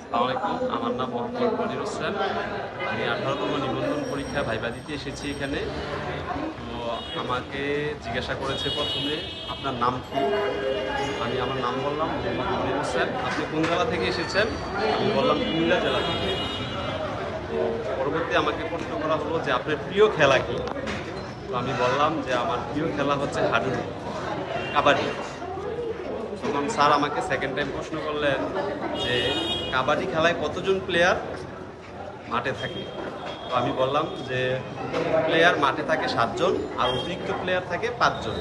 আসসালামু আলাইকুম, আমার নাম মোহাম্মদ মনির হোসেন। আমি 18তম নিবন্ধন পরীক্ষা ভাইবা দিতে এসেছি এখানে। তো আমাকে জিজ্ঞাসা করেছে প্রথমে, আপনার নাম কি? আমি আমার নাম বললাম মোহাম্মদ মনির হোসেন। আপনি কোন জেলা থেকে এসেছেন? আমি বললাম কুমিল্লা জেলা থেকে। তো পরবর্তী আমাকে প্রশ্ন করা হলো যে আপনার প্রিয় খেলা কি? তো আমি বললাম যে আমার প্রিয় খেলা হচ্ছে হাডুডু, কাবাডি। তখন স্যার আমাকে সেকেন্ড টাইম প্রশ্ন করলেন যে কাবাডি খেলায় কতজন প্লেয়ার মাঠে থাকে? তো আমি বললাম যে প্লেয়ার মাঠে থাকে 7 জন আর অতিরিক্ত প্লেয়ার থাকে 5 জন।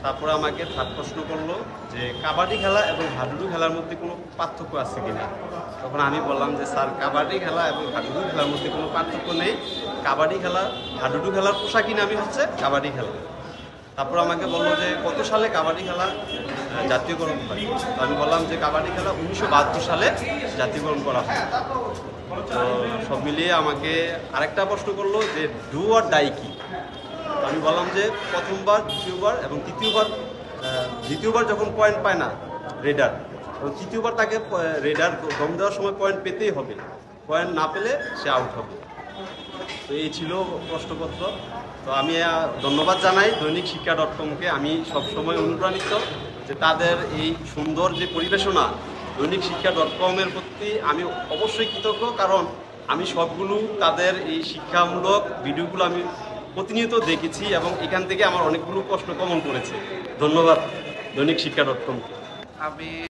তারপরে আমাকে থার্ড প্রশ্ন করলো যে কাবাডি খেলা এবং হাডুডু খেলার মধ্যে কোনো পার্থক্য আছে কিনা। তখন আমি বললাম যে স্যার, কাবাডি খেলা এবং হাডুডু খেলার মধ্যে কোনো পার্থক্য নেই। কাবাডি খেলা, হাডুডু খেলার পোশাকই নামই হচ্ছে কাবাডি খেলা। তারপর আমাকে বললো যে কত সালে কাবাডি খেলা জাতীয়করণ হয়। তো আমি বললাম যে কাবাডি খেলা 1972 সালে জাতীয়করণ করা হয়। তো সব মিলিয়ে আমাকে আরেকটা প্রশ্ন করলো যে ডু অর ডাই কি। আমি বললাম যে প্রথমবার, দ্বিতীয়বার এবং দ্বিতীয়বার যখন পয়েন্ট পায় না রেডার, এবং তৃতীয়বার তাকে রেডার দম দেওয়ার সময় পয়েন্ট পেতেই হবে। পয়েন্ট না পেলে সে আউট হবে। তো এই ছিল প্রশ্নপত্র। তো আমি ধন্যবাদ জানাই দৈনিক শিক্ষা .comকে। আমি সবসময় অনুপ্রাণিত যে তাদের এই সুন্দর যে পরিবেশনা, দৈনিক শিক্ষা .com-এর প্রতি আমি অবশ্যই কৃতজ্ঞ, কারণ আমি সবগুলো তাদের এই শিক্ষামূলক ভিডিওগুলো আমি প্রতিনিয়ত দেখেছি এবং এখান থেকে আমার অনেকগুলো প্রশ্ন কমন করেছে। ধন্যবাদ দৈনিক শিক্ষা .comকে। আমি